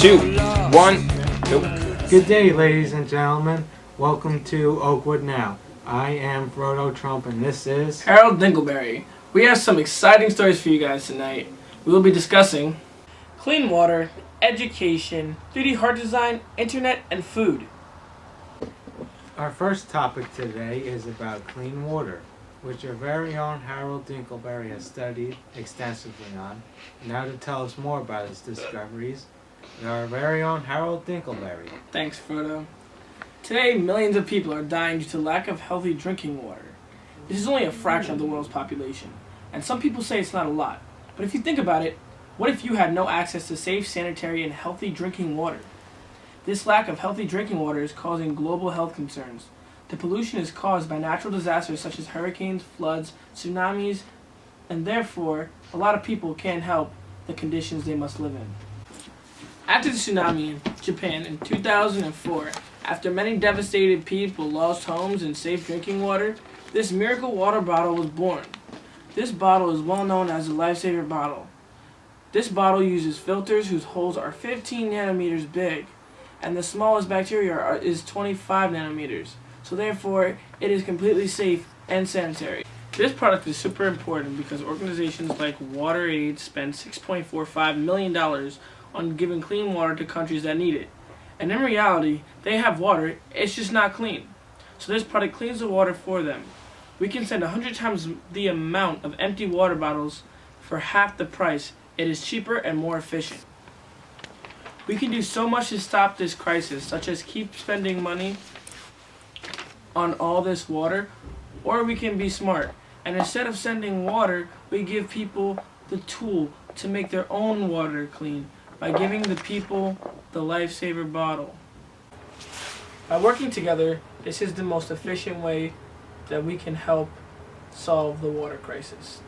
2, 1, go. Good day, ladies and gentlemen. Welcome to Oakwood Now. I am Frodo Trump, and this is Harold Dingleberry. We have some exciting stories for you guys tonight. We will be discussing clean water, education, 3D heart design, internet, and food. our first topic today is about clean water, which our very own Harold Dingleberry has studied extensively on. Now to tell us more about his discoveries, our very own Harold Dingleberry. Thanks, Frodo. Today, millions of people are dying due to lack of healthy drinking water. This is only a fraction of the world's population, and some people say it's not a lot. But if you think about it, what if you had no access to safe, sanitary, and healthy drinking water? This lack of healthy drinking water is causing global health concerns. The pollution is caused by natural disasters such as hurricanes, floods, tsunamis, and therefore, a lot of people can't help the conditions they must live in. After the tsunami in Japan in 2004, after many devastated people lost homes and safe drinking water, this miracle water bottle was born. This bottle is well known as the Lifesaver bottle. This bottle uses filters whose holes are 15 nanometers big, and the smallest bacteria is 25 nanometers. So therefore, it is completely safe and sanitary. This product is super important because organizations like WaterAid spend $6.45 million on giving clean water to countries that need it. And in reality, they have water, it's just not clean. So this product cleans the water for them. We can send 100 times the amount of empty water bottles for half the price. It is cheaper and more efficient. We can do so much to stop this crisis, such as keep spending money on all this water, or we can be smart. And instead of sending water, we give people the tool to make their own water clean by giving the people the Lifesaver bottle. By working together, this is the most efficient way that we can help solve the water crisis.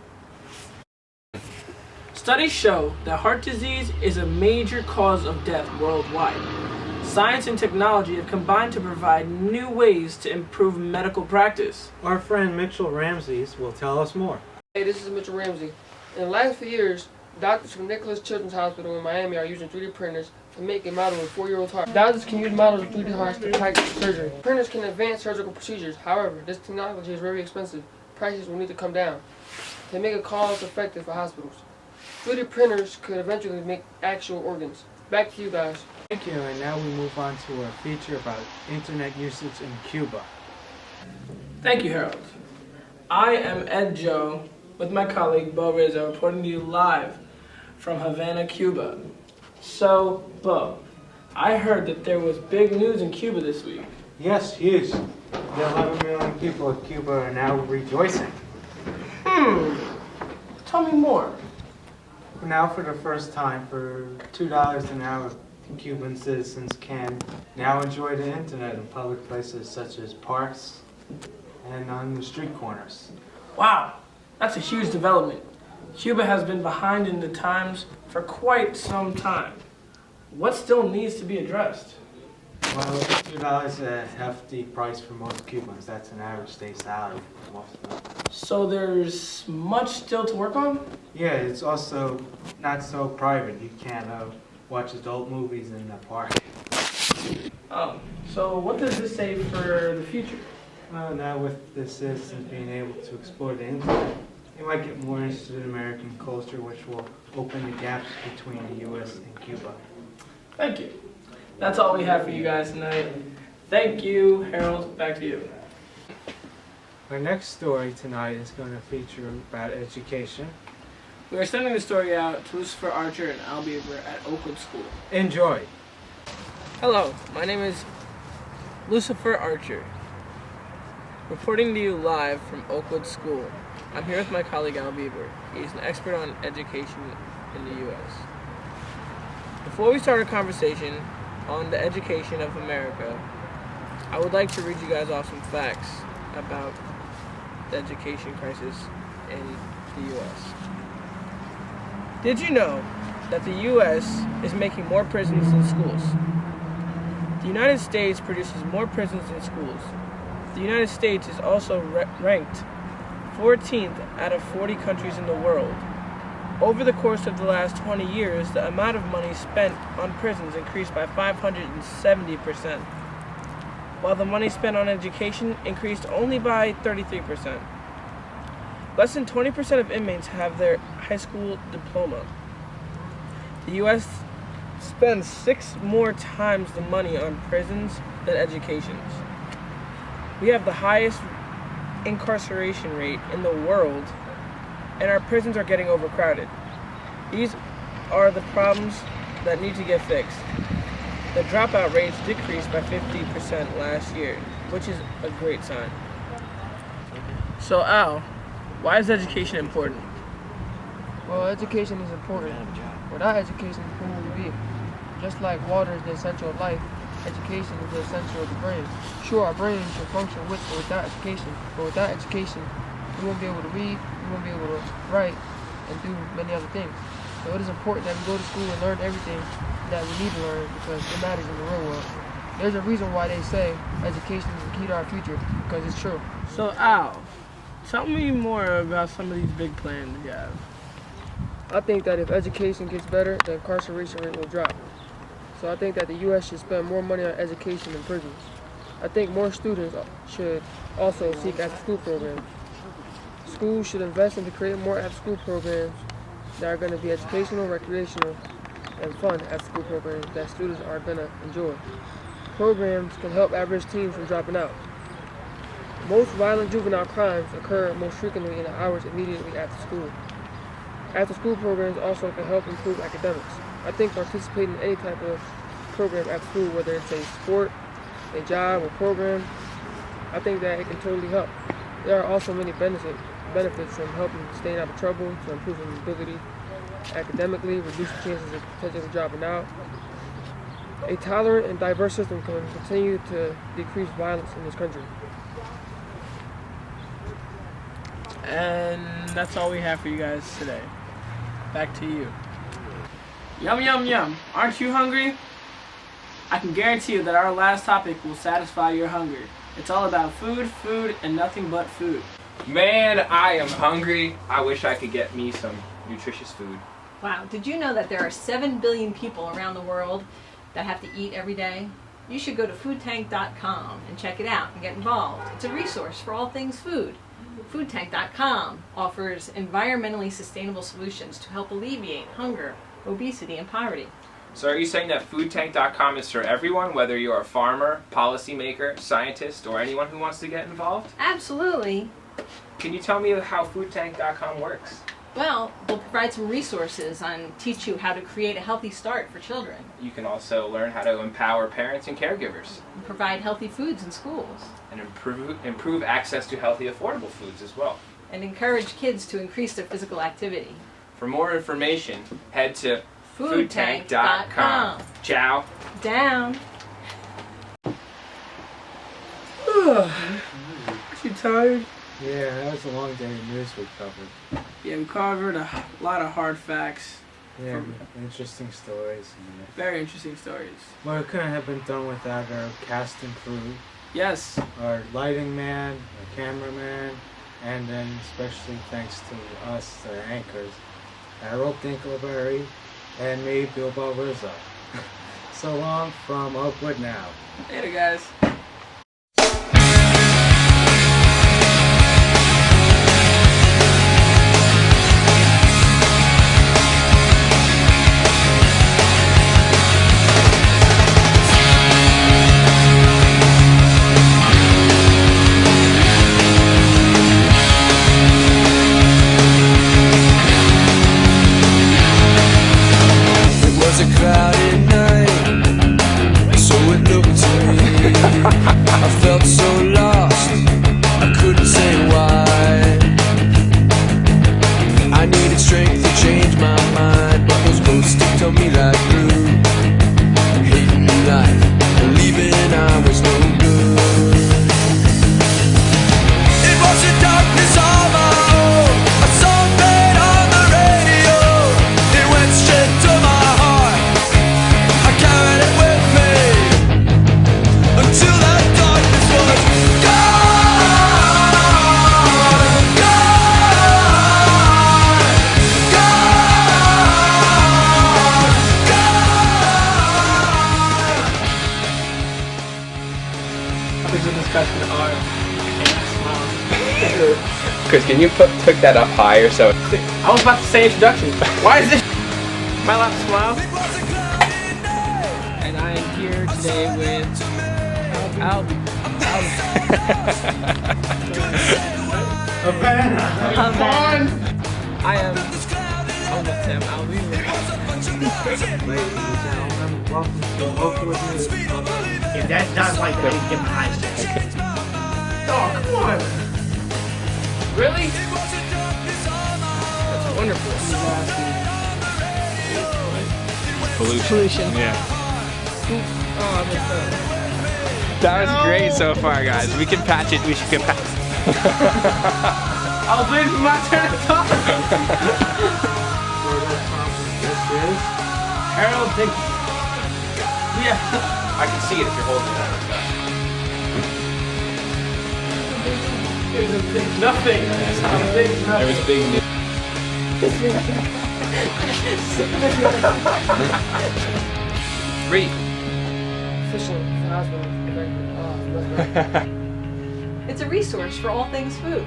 Studies show that heart disease is a major cause of death worldwide. Science and technology have combined to provide new ways to improve medical practice. Our friend Mitchell Ramses will tell us more. Hey, this is Mitchell Ramsey. In the last few years, doctors from Nicholas Children's Hospital in Miami are using 3D printers to make a model of a 4-year-old heart. Doctors can use models of 3D hearts to practice surgery. Printers can advance surgical procedures. However, this technology is very expensive. Prices will need to come down to make it cost-effective for hospitals. 3D printers could eventually make actual organs. Back to you guys. Thank you, and now we move on to our feature about internet usage in Cuba. Thank you, Harold. I am Ed Joe with my colleague Bo Rizzo reporting to you live from Havana, Cuba. So, Bo, I heard that there was big news in Cuba this week. Yes, huge. The 11 million people of Cuba are now rejoicing. Tell me more. Now, for the first time, for $2 an hour, Cuban citizens can now enjoy the internet in public places such as parks and on the street corners. Wow, that's a huge development. Cuba has been behind in the times for quite some time. What still needs to be addressed? Well, $2 is a hefty price for most Cubans. That's an average day salary for most of them. So there's much still to work on? Yeah, it's also not so private. You can't watch adult movies in the park. Oh, so what does this say for the future? Well, now with the citizens being able to explore the internet, they might get more interested in American culture, which will open the gaps between the U.S. and Cuba. Thank you. That's all we have for you guys tonight. Thank you, Harold. Back to you. Our next story tonight is going to feature about education. We are sending the story out to Lucifer Archer and Al Bieber at Oakwood School. Enjoy. Hello, my name is Lucifer Archer, reporting to you live from Oakwood School. I'm here with my colleague Al Bieber. He's an expert on education in the U.S. Before we start our conversation on the education of America, I would like to read you guys off some facts about the education crisis in the U.S. Did you know that the U.S. is making more prisons than schools? The United States produces more prisons than schools. The United States is also ranked 14th out of 40 countries in the world. Over the course of the last 20 years, the amount of money spent on prisons increased by 570%, while the money spent on education increased only by 33%. Less than 20% of inmates have their high school diploma. The U.S. spends 6 more times the money on prisons than educations. We have the highest incarceration rate in the world, and our prisons are getting overcrowded. These are the problems that need to get fixed. The dropout rates decreased by 50% last year, which is a great sign. So Al, why is education important? Well, education is important. Without education, who would we be? Just like water is the essential of life, education is the essential of the brain. Sure, our brain can function with or without education, but without education, we won't be able to read, we won't be able to write, and do many other things. So it is important that we go to school and learn everything that we need to learn because it matters in the real world. There's a reason why they say education is the key to our future, because it's true. So Al, tell me more about some of these big plans you have. I think that if education gets better, the incarceration rate will drop. So I think that the U.S. should spend more money on education than prisons. I think more students should also seek after-school programs. Schools should invest into creating more after-school programs that are going to be educational, recreational, and fun after-school programs that students are going to enjoy. Programs can help average teens from dropping out. Most violent juvenile crimes occur most frequently in the hours immediately after school. After-school programs also can help improve academics. I think participating in any type of program after school, whether it's a sport, a job, or program, I think that it can totally help. There are also many benefits from helping staying out of trouble, to improving ability academically, reduce the chances of potentially dropping out. A tolerant and diverse system can continue to decrease violence in this country. And that's all we have for you guys today. Back to you. Yum, yum, yum. Aren't you hungry? I can guarantee you that our last topic will satisfy your hunger. It's all about food, food, and nothing but food. Man, I am hungry. I wish I could get me some nutritious food. Wow, did you know that there are 7 billion people around the world that have to eat every day? You should go to foodtank.com and check it out and get involved. It's a resource for all things food. Foodtank.com offers environmentally sustainable solutions to help alleviate hunger, obesity, and poverty. So are you saying that foodtank.com is for everyone, whether you're a farmer, policymaker, scientist, or anyone who wants to get involved? Absolutely. Can you tell me how foodtank.com works? Well, we'll provide some resources and teach you how to create a healthy start for children. You can also learn how to empower parents and caregivers. And provide healthy foods in schools. And improve access to healthy, affordable foods as well. And encourage kids to increase their physical activity. For more information, head to foodtank.com. Ciao. Down. Aren't you tired? Yeah, that was a long day of news we covered. Yeah, we covered a lot of hard facts. Yeah, interesting stories. Very interesting stories. Well, it couldn't have been done without our cast and crew, Yes. our lighting man, our cameraman, and then especially thanks to us, the anchors, Harold Dinkleberry, and me, Bilbo Rizzo. So long from Oakwood Now. Later, guys. discussion are Chris, can you pick that up higher so? I was about to say introduction. Why is this my lap smile? And I am here today with Albie. Havana. I am almost Sam Albie. Ladies and gentlemen, welcome to Oakwood Now. If that's not like that, give him a high six. Oh, come on. Really? That's wonderful. Pollution. Yeah. Oh, I missed that. That was great so far, guys. We can patch it. We should get patch. I was waiting for my turn to talk. This is Harold Dick. Yeah. I can see it if you're holding it. It was a big nothing. A big nothing. There was big news. Three. Fishing for hospital. It's a resource for all things food.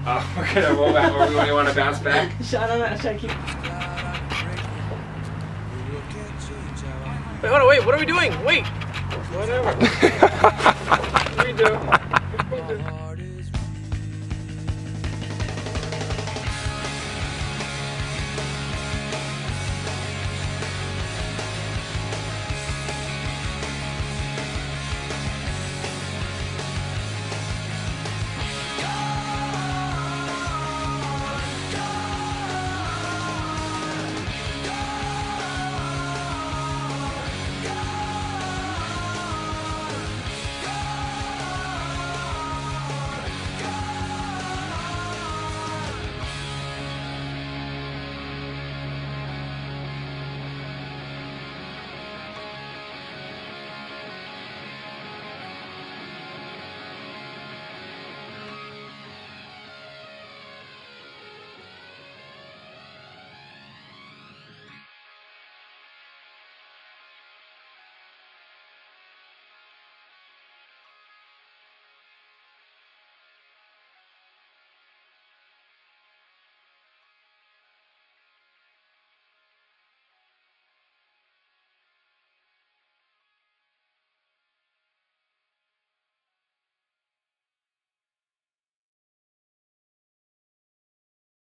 Oh, we're gonna roll back. Or we want to bounce back? I don't know. Should I keep? Wait, what are we doing? Wait. Whatever. Redo.